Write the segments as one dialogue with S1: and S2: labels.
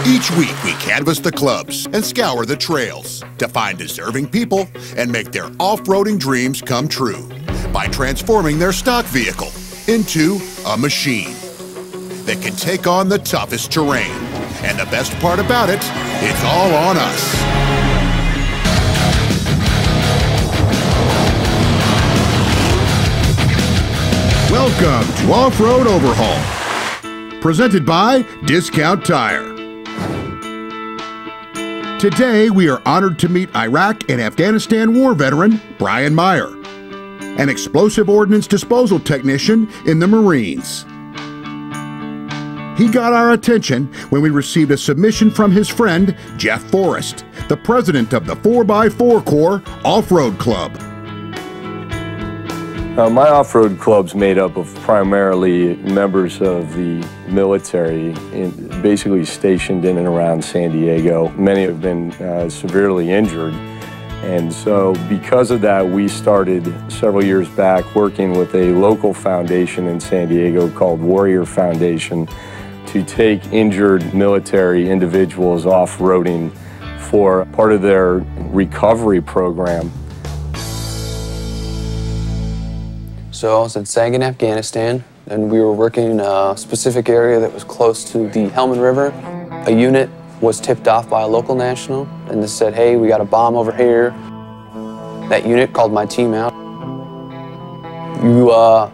S1: Each week, we canvass the clubs and scour the trails to find deserving people and make their off-roading dreams come true by transforming their stock vehicle into a machine that can take on the toughest terrain. And the best part about it, it's all on us. Welcome to Off-Road Overhaul, presented by Discount Tire. Today, we are honored to meet Iraq and Afghanistan war veteran Brian Meyer, an explosive ordnance disposal technician in the Marines. He got our attention when we received a submission from his friend, Jeff Forrest, the president of the 4x4 Corps Off-Road Club.
S2: My off-road club's made up of primarily members of the military, basically stationed in and around San Diego. Many have been severely injured. And so because of that, we started several years back working with a local foundation in San Diego called Warrior Foundation to take injured military individuals off-roading for part of their recovery program.
S3: So I was in Sagan, Afghanistan, and we were working in a specific area that was close to the Helmand River. A unit was tipped off by a local national, and they said, hey, we got a bomb over here. That unit called my team out. You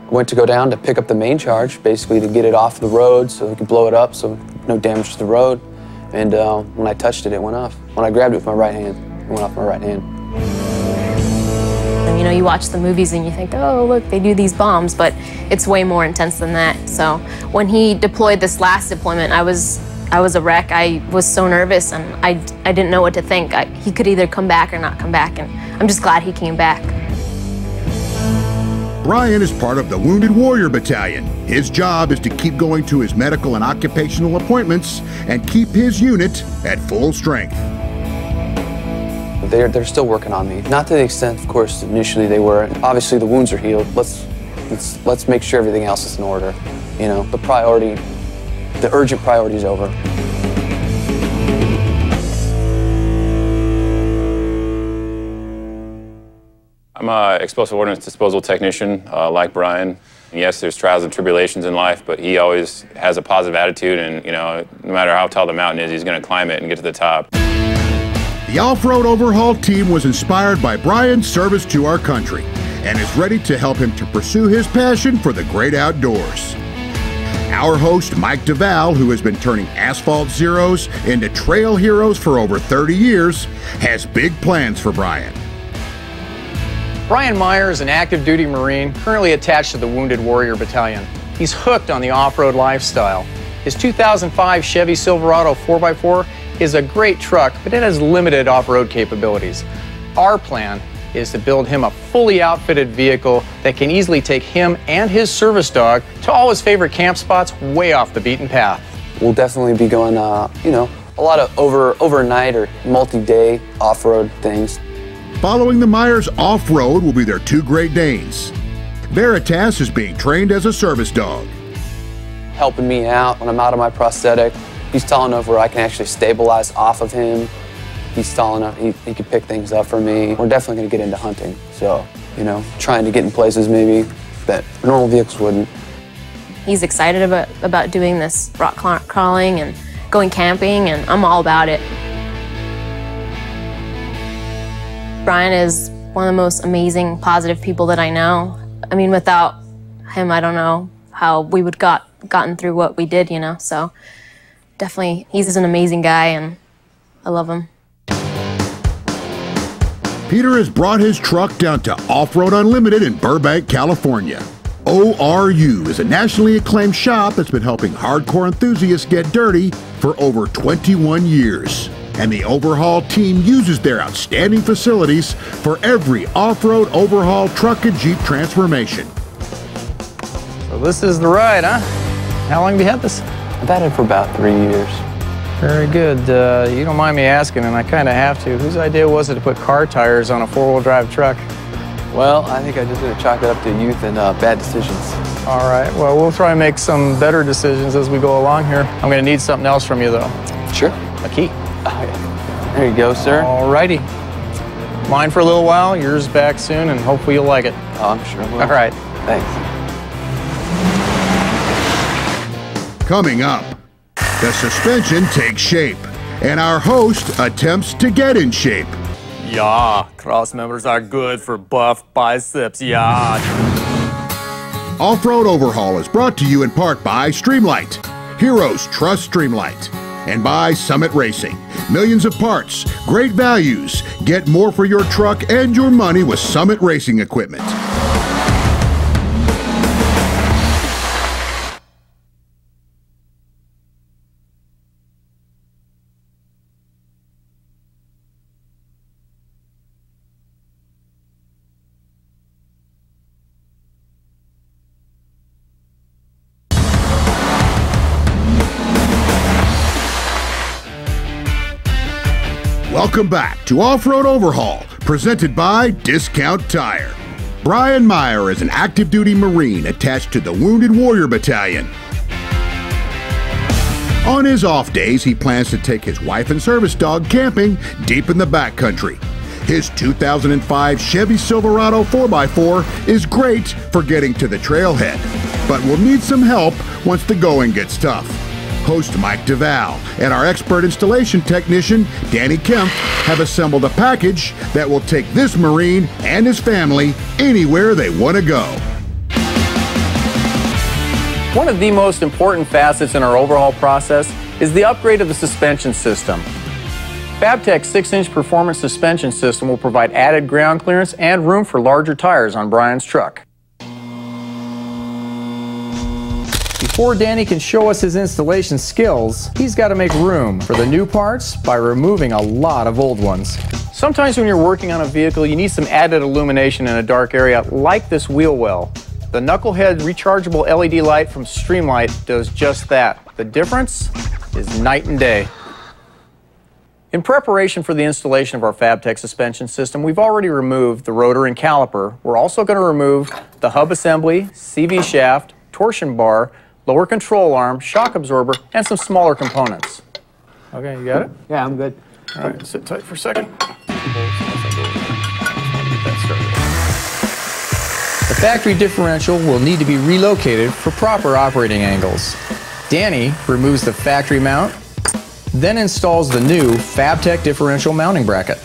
S3: went to go down to pick up the main charge, basically to get it off the road so we could blow it up so no damage to the road. And when I touched it, it went off. When I grabbed it with my right hand, it went off my right hand.
S4: You know, you watch the movies and you think, oh, look, they do these bombs, but it's way more intense than that. So when he deployed this last deployment, I was a wreck. I was so nervous, and I didn't know what to think. He could either come back or not come back, and I'm just glad he came back.
S1: Brian is part of the Wounded Warrior Battalion. His job is to keep going to his medical and occupational appointments and keep his unit at full strength.
S3: They're still working on me. Not to the extent, of course, initially they were. Obviously the wounds are healed. Let's make sure everything else is in order. You know, the urgent priority is over.
S5: I'm an explosive ordnance disposal technician, like Brian. Yes, there's trials and tribulations in life, but he always has a positive attitude, and you know, no matter how tall the mountain is, he's going to climb it and get to the top.
S1: The Off-Road Overhaul team was inspired by Brian's service to our country and is ready to help him to pursue his passion for the great outdoors. Our host, Mike DeVal, who has been turning asphalt zeros into trail heroes for over 30 years, has big plans for Brian.
S6: Brian Meyer is an active duty Marine currently attached to the Wounded Warrior Battalion. He's hooked on the off-road lifestyle. His 2005 Chevy Silverado 4x4 is a great truck, but it has limited off-road capabilities. Our plan is to build him a fully outfitted vehicle that can easily take him and his service dog to all his favorite camp spots way off the beaten path.
S3: We'll definitely be going, you know, a lot of overnight or multi-day off-road things.
S1: Following the Meyers off-road will be their two Great Danes. Veritas is being trained as a service dog.
S3: Helping me out when I'm out of my prosthetic. He's tall enough where I can actually stabilize off of him. He's tall enough, he can pick things up for me. We're definitely going to get into hunting. So, you know, trying to get in places maybe that normal vehicles wouldn't.
S4: He's excited about doing this rock crawling and going camping, and I'm all about it. Brian is one of the most amazing, positive people that I know. I mean, without him, I don't know how we would gotten through what we did, you know, so definitely, he's an amazing guy, and I love him.
S1: Peter has brought his truck down to Off-Road Unlimited in Burbank, California. ORU is a nationally acclaimed shop that's been helping hardcore enthusiasts get dirty for over 21 years. And the Overhaul team uses their outstanding facilities for every off-road overhaul truck and Jeep transformation.
S6: So this is the ride, huh? How long have you had this?
S3: I've had it for about 3 years.
S6: Very good. You don't mind me asking, and I kind of have to. Whose idea was it to put car tires on a four-wheel drive truck?
S3: Well, I think I just going to chalk it up to youth and bad decisions.
S6: All right. Well, we'll try and make some better decisions as we go along here. I'm going to need something else from you, though.
S3: Sure.
S6: A key.
S3: There you go, sir.
S6: Alrighty. Mine for a little while, yours back soon, and hopefully you'll like it.
S3: Oh, I'm sure I will.
S6: All right.
S3: Thanks.
S1: Coming up, the suspension takes shape, and our host attempts to get in shape.
S7: Yeah, cross members are good for buff biceps, yeah.
S1: Off-Road Overhaul is brought to you in part by Streamlight. Heroes trust Streamlight. And by Summit Racing. Millions of parts, great values. Get more for your truck and your money with Summit Racing equipment. Welcome back to Off-Road Overhaul, presented by Discount Tire. Brian Meyer is an active duty Marine attached to the Wounded Warrior Battalion. On his off days, he plans to take his wife and service dog camping deep in the backcountry. His 2005 Chevy Silverado 4x4 is great for getting to the trailhead, but will need some help once the going gets tough. Host Mike DeVal and our expert installation technician, Danny Kemp, have assembled a package that will take this Marine and his family anywhere they want to go.
S6: One of the most important facets in our overhaul process is the upgrade of the suspension system. Fabtech's 6-inch performance suspension system will provide added ground clearance and room for larger tires on Brian's truck. Before Danny can show us his installation skills, he's got to make room for the new parts by removing a lot of old ones. Sometimes when you're working on a vehicle, you need some added illumination in a dark area like this wheel well. The knucklehead rechargeable LED light from Streamlight does just that. The difference is night and day. In preparation for the installation of our Fabtech suspension system, we've already removed the rotor and caliper. We're also going to remove the hub assembly, CV shaft, torsion bar, lower control arm, shock absorber, and some smaller components. Okay, you got it?
S3: Yeah, I'm good.
S6: All right, sit tight for a second. The factory differential will need to be relocated for proper operating angles. Danny removes the factory mount, then installs the new Fabtech differential mounting bracket.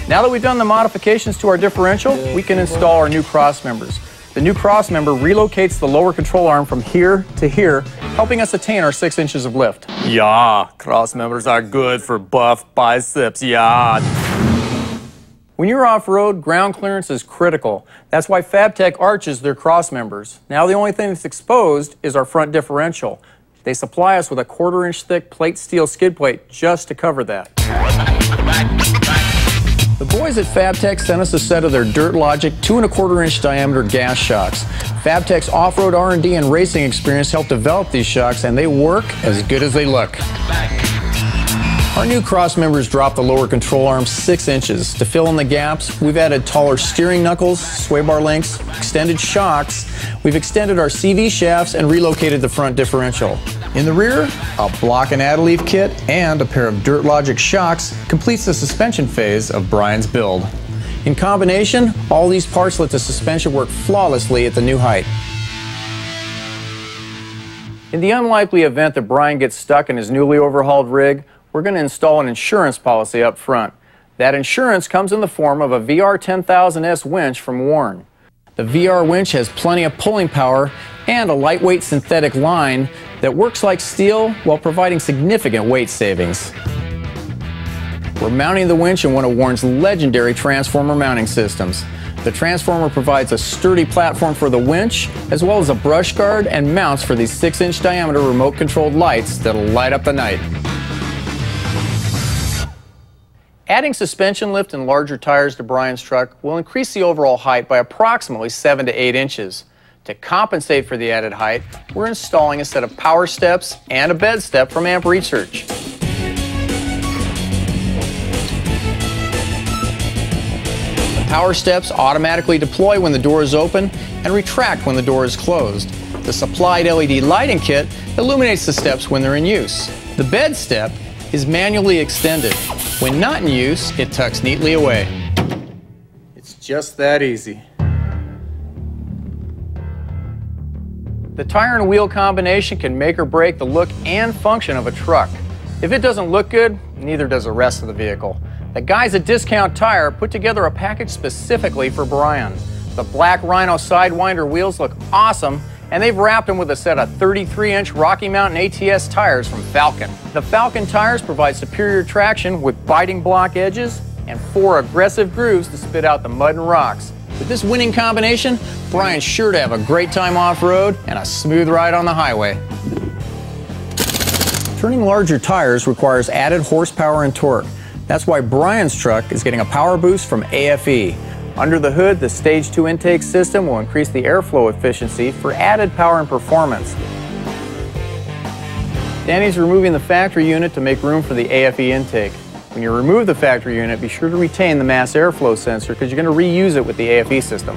S6: Now that we've done the modifications to our differential, we can install our new cross members. The new cross member relocates the lower control arm from here to here, helping us attain our 6 inches of lift.
S7: Yeah, cross members are good for buff biceps, yeah.
S6: When you're off-road, ground clearance is critical. That's why Fabtech arches their cross members. Now the only thing that's exposed is our front differential. They supply us with a 1/4 inch thick plate steel skid plate just to cover that. The boys at Fabtech sent us a set of their Dirt Logic 2 1/4 inch diameter gas shocks. Fabtech's off-road R&D and racing experience helped develop these shocks, and they work as good as they look. Our new cross members drop the lower control arm 6 inches. To fill in the gaps, we've added taller steering knuckles, sway bar links, extended shocks. We've extended our CV shafts and relocated the front differential. In the rear, a block and add leaf kit and a pair of Dirt Logic shocks completes the suspension phase of Brian's build. In combination, all these parts let the suspension work flawlessly at the new height. In the unlikely event that Brian gets stuck in his newly overhauled rig, we're going to install an insurance policy up front. That insurance comes in the form of a VR10000S winch from Warn. The VR winch has plenty of pulling power and a lightweight synthetic line that works like steel while providing significant weight savings. We're mounting the winch in one of Warn's legendary transformer mounting systems. The transformer provides a sturdy platform for the winch, as well as a brush guard and mounts for these 6-inch diameter remote-controlled lights that'll light up the night. Adding suspension lift and larger tires to Brian's truck will increase the overall height by approximately 7 to 8 inches. To compensate for the added height, we're installing a set of power steps and a bed step from Amp Research. The power steps automatically deploy when the door is open and retract when the door is closed. The supplied LED lighting kit illuminates the steps when they're in use. The bed step is manually extended. When not in use, it tucks neatly away. It's just that easy. The tire and wheel combination can make or break the look and function of a truck. If it doesn't look good, neither does the rest of the vehicle. The guys at Discount Tire put together a package specifically for Brian. The black Rhino Sidewinder wheels look awesome, and they've wrapped them with a set of 33-inch Rocky Mountain ATS tires from Falcon. The Falcon tires provide superior traction with biting block edges and 4 aggressive grooves to spit out the mud and rocks. With this winning combination, Brian's sure to have a great time off-road and a smooth ride on the highway. Turning larger tires requires added horsepower and torque. That's why Brian's truck is getting a power boost from AFE. Under the hood, the Stage 2 intake system will increase the airflow efficiency for added power and performance. Danny's removing the factory unit to make room for the AFE intake. When you remove the factory unit, be sure to retain the mass airflow sensor because you're going to reuse it with the AFE system.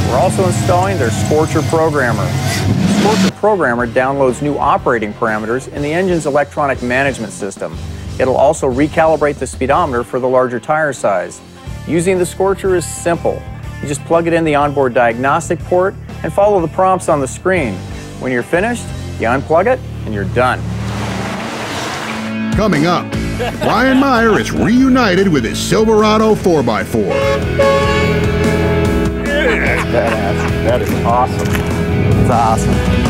S6: We're also installing their Scorcher Programmer. The Scorcher Programmer downloads new operating parameters in the engine's electronic management system. It'll also recalibrate the speedometer for the larger tire size. Using the Scorcher is simple. You just plug it in the onboard diagnostic port and follow the prompts on the screen. When you're finished, you unplug it and you're done.
S1: Coming up, Brian Meyer is reunited with his Silverado 4x4.
S8: That's badass. That is awesome. It's awesome.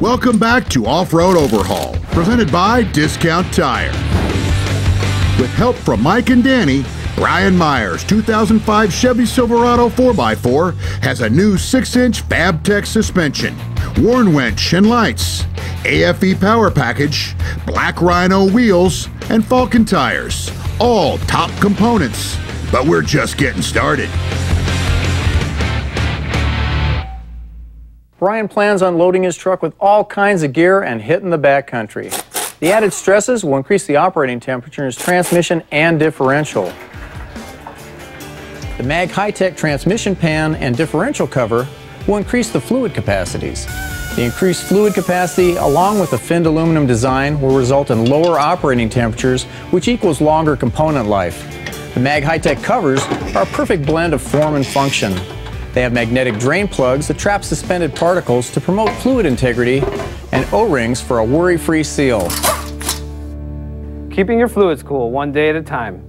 S1: Welcome back to Off-Road Overhaul, presented by Discount Tire. With help from Mike and Danny, Brian Meyer's 2005 Chevy Silverado 4x4 has a new 6-inch FabTech suspension, worn winch and lights, AFE power package, black Rhino wheels, and Falcon tires. All top components, but we're just getting started.
S6: Brian plans on loading his truck with all kinds of gear and hitting the backcountry. The added stresses will increase the operating temperature in his transmission and differential. The Mag High-Tech transmission pan and differential cover will increase the fluid capacities. The increased fluid capacity, along with the finned aluminum design, will result in lower operating temperatures, which equals longer component life. The Mag High-Tech covers are a perfect blend of form and function. They have magnetic drain plugs that trap suspended particles to promote fluid integrity and O-rings for a worry-free seal.
S9: Keeping your fluids cool one day at a time.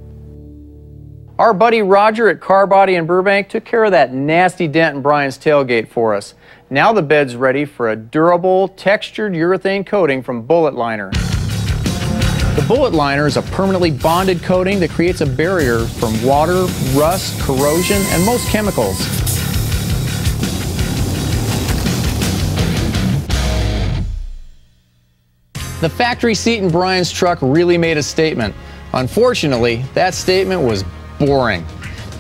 S6: Our buddy Roger at Car Body in Burbank took care of that nasty dent in Brian's tailgate for us. Now the bed's ready for a durable, textured urethane coating from Bullet Liner. The Bullet Liner is a permanently bonded coating that creates a barrier from water, rust, corrosion, and most chemicals. The factory seat in Brian's truck really made a statement. Unfortunately, that statement was boring.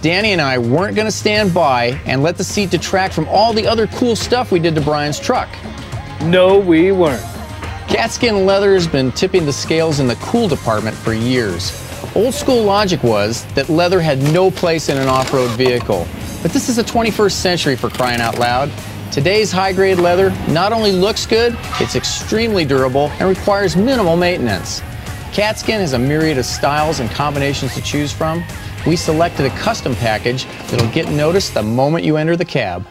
S6: Danny and I weren't going to stand by and let the seat detract from all the other cool stuff we did to Brian's truck.
S9: No, we weren't.
S6: Catskin leather has been tipping the scales in the cool department for years. Old school logic was that leather had no place in an off-road vehicle. But this is the 21st century, for crying out loud. Today's high-grade leather not only looks good, it's extremely durable and requires minimal maintenance. Catskin has a myriad of styles and combinations to choose from. We selected a custom package that'll get noticed the moment you enter the cab.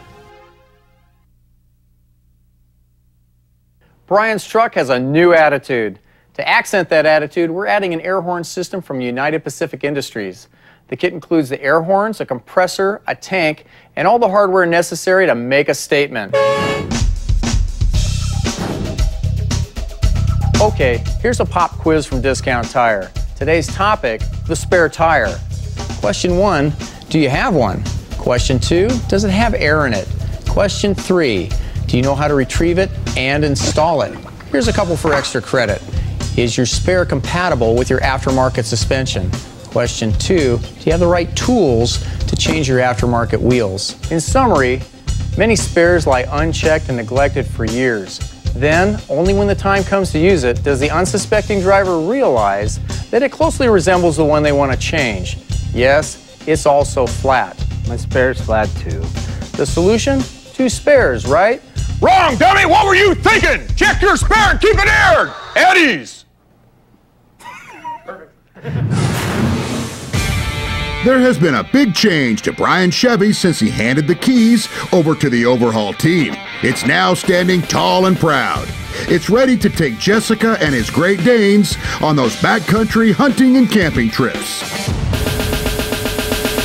S6: Brian's truck has a new attitude. To accent that attitude, we're adding an air horn system from United Pacific Industries. The kit includes the air horns, a compressor, a tank, and all the hardware necessary to make a statement. Okay, here's a pop quiz from Discount Tire. Today's topic, the spare tire. Question 1, do you have one? Question 2, does it have air in it? Question 3, do you know how to retrieve it and install it? Here's a couple for extra credit. Is your spare compatible with your aftermarket suspension? Question 2, do you have the right tools to change your aftermarket wheels? In summary, many spares lie unchecked and neglected for years. Then, only when the time comes to use it, does the unsuspecting driver realize that it closely resembles the one they want to change. Yes, it's also flat.
S9: My spare's flat too.
S6: The solution? 2 spares, right?
S10: Wrong, dummy! What were you thinking? Check your spare and keep it aired! Eddie's!
S1: There has been a big change to Brian Chevy since he handed the keys over to the Overhaul team. It's now standing tall and proud. It's ready to take Jessica and his Great Danes on those backcountry hunting and camping trips.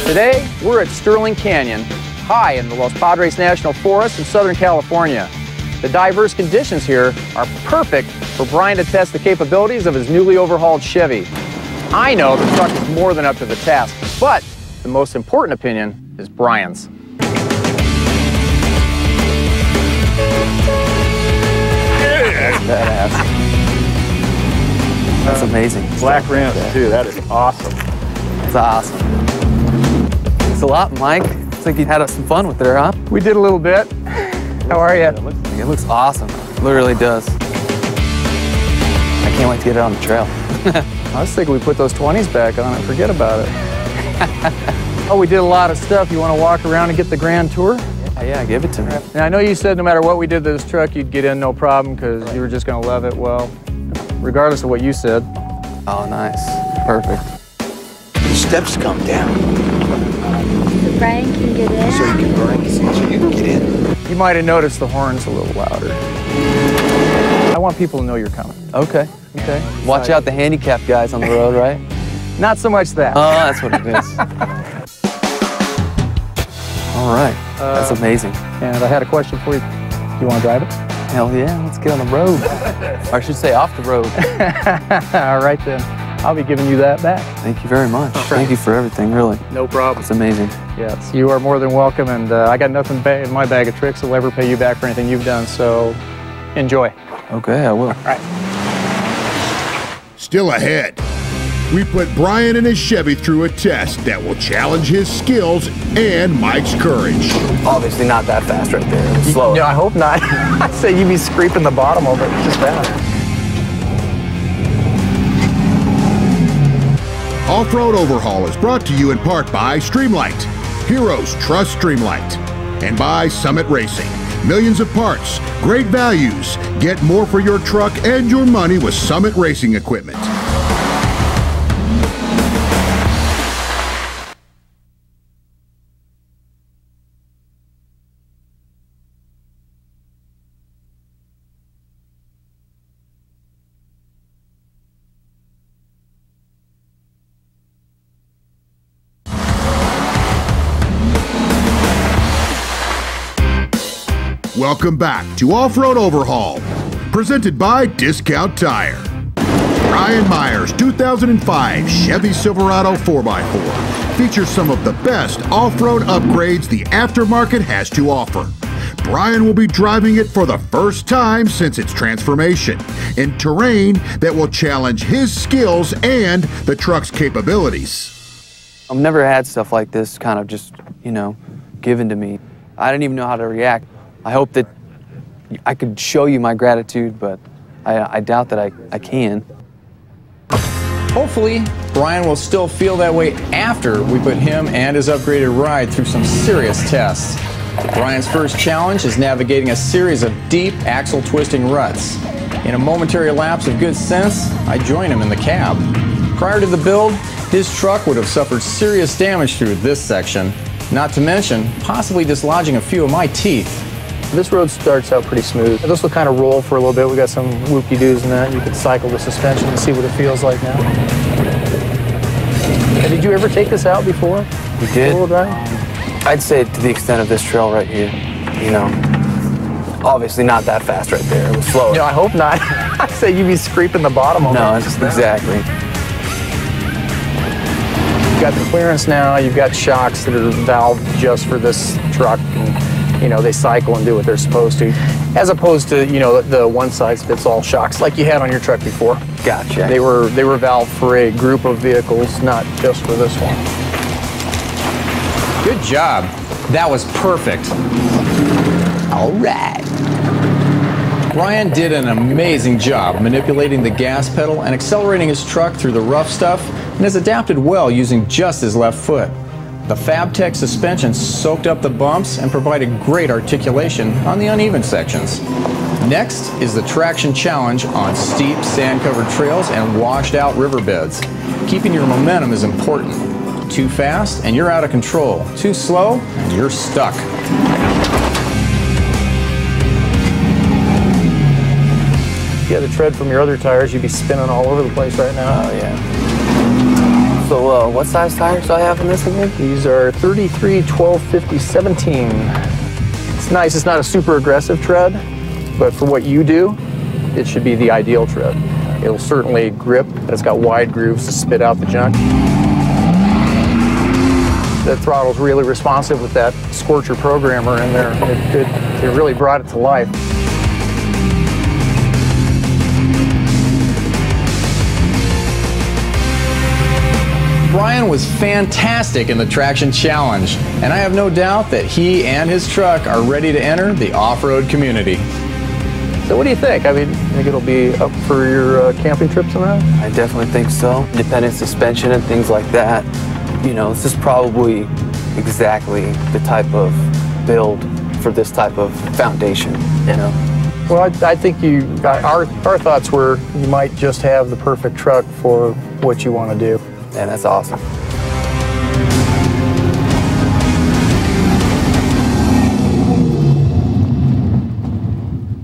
S6: Today, we're at Sterling Canyon, high in the Los Padres National Forest in Southern California. The diverse conditions here are perfect for Brian to test the capabilities of his newly overhauled Chevy. I know the truck is more than up to the task, but the most important opinion is Brian's.
S3: Badass. That's amazing.
S8: Black rims too, that is awesome.
S3: That's awesome. Thanks a lot, Mike. Looks like you had some fun with it, huh?
S6: We did a little bit. How are you?
S3: It looks awesome. It literally does. I can't wait to get it on the trail.
S6: I was thinking we put those 20s back on and forget about it. Oh, we did a lot of stuff. You want to walk around and get the grand tour?
S3: Yeah, give it to me.
S6: And I know you said no matter what we did to this truck, you'd get in no problem because you were just going to love it. Well, regardless of what you said.
S3: Oh, nice. Perfect.
S11: The steps come down.
S12: So Brian can get in.
S11: So you can get in.
S6: You might have noticed the horn's a little louder. I want people to know you're coming.
S3: Okay. Okay. Watch out the handicapped guys on the road, right?
S6: Not so much that.
S3: Oh, that's what it is. All right. That's amazing.
S6: And I had a question for you. Do you want to drive it?
S3: Hell yeah. Let's get on the road. Or I should say off the road.
S6: All right, then. I'll be giving you that back.
S3: Thank you very much. Thank you for everything, really.
S6: No problem.
S3: It's amazing.
S6: Yes, you are more than welcome, and I got nothing in my bag of tricks that'll ever pay you back for anything you've done, so enjoy.
S3: Okay, I will.
S6: All right.
S1: Still ahead, we put Brian and his Chevy through a test that will challenge his skills and Mike's courage.
S3: Obviously not that fast right there. It's slow.
S6: No, I hope not. I'd say you'd be scraping the bottom of it just fast.
S1: Off-Road Overhaul is brought to you in part by Streamlight. Heroes trust Streamlight. And by Summit Racing. Millions of parts, great values. Get more for your truck and your money with Summit Racing equipment. Welcome back to Off-Road Overhaul, presented by Discount Tire. Brian Meyer's 2005 Chevy Silverado 4x4 features some of the best off-road upgrades the aftermarket has to offer. Brian will be driving it for the first time since its transformation in terrain that will challenge his skills and the truck's capabilities.
S3: I've never had stuff like this kind of just, you know, given to me. I didn't even know how to react. I hope that I could show you my gratitude, but I doubt that I can.
S6: Hopefully, Brian will still feel that way after we put him and his upgraded ride through some serious tests. Brian's first challenge is navigating a series of deep axle twisting ruts. In a momentary lapse of good sense, I join him in the cab. Prior to the build, his truck would have suffered serious damage through this section, not to mention possibly dislodging a few of my teeth. This road starts out pretty smooth. This will kind of roll for a little bit. We got some whoop-de-doos in that. You can cycle the suspension and see what it feels like now. Did you ever take this out before?
S3: We did.
S6: Four-wheel drive?
S3: I'd say to the extent of this trail right here, you know, obviously not that fast right there. It was slower.
S6: No, I hope not. I'd say you'd be scraping the bottom of it.
S3: No, exactly.
S6: You've got the clearance now. You've got shocks that are valved just for this truck. And, you know, they cycle and do what they're supposed to. as opposed to, you know, the one-size-fits-all shocks like you had on your truck before.
S3: Gotcha.
S6: They were valved for a group of vehicles, not just for this one.
S13: Good job. That was perfect.
S6: All right.
S13: Brian did an amazing job manipulating the gas pedal and accelerating his truck through the rough stuff, and has adapted well using just his left foot. The FabTech suspension soaked up the bumps and provided great articulation on the uneven sections. Next is the traction challenge on steep sand-covered trails and washed-out riverbeds. Keeping your momentum is important. Too fast and you're out of control. Too slow and you're stuck.
S6: If you had the tread from your other tires, you'd be spinning all over the place right now.
S3: Oh, yeah. So what size tires do I have in this again?
S6: These are 33, 12, 50, 17. It's nice, it's not a super aggressive tread, but for what you do, it should be the ideal tread. It'll certainly grip, it's got wide grooves to spit out the junk. The throttle's really responsive with that Scorcher programmer in there. It really brought it to life.
S13: Brian was fantastic in the traction challenge, and I have no doubt that he and his truck are ready to enter the off-road community.
S6: So what do you think? I mean, you think it'll be up for your camping trips and that?
S3: I definitely think so. Independent suspension and things like that. You know, this is probably exactly the type of build for this type of foundation, you know?
S6: Well, I think our thoughts were you might just have the perfect truck for what you want to do.
S3: And that's awesome.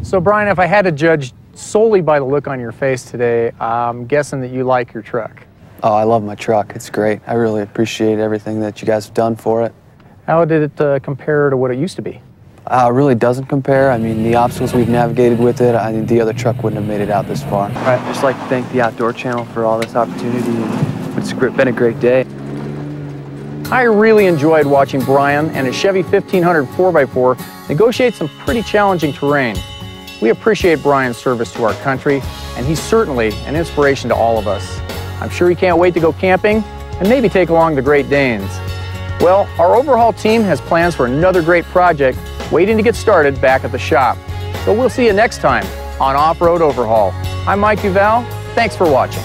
S6: So Brian, if I had to judge solely by the look on your face today, I'm guessing that you like your truck.
S3: Oh, I love my truck. It's great. I really appreciate everything that you guys have done for it.
S6: How did it compare to what it used to be?
S3: It really doesn't compare. I mean, the obstacles we've navigated with it, I mean, the other truck wouldn't have made it out this far. I'd just like to thank the Outdoor Channel for all this opportunity. It's been a great day.
S6: I really enjoyed watching Brian and his Chevy 1500 4x4 negotiate some pretty challenging terrain. We appreciate Brian's service to our country, and he's certainly an inspiration to all of us. I'm sure he can't wait to go camping and maybe take along the Great Danes. Well, our overhaul team has plans for another great project waiting to get started back at the shop. So we'll see you next time on Off-Road Overhaul. I'm Mike Duval. Thanks for watching.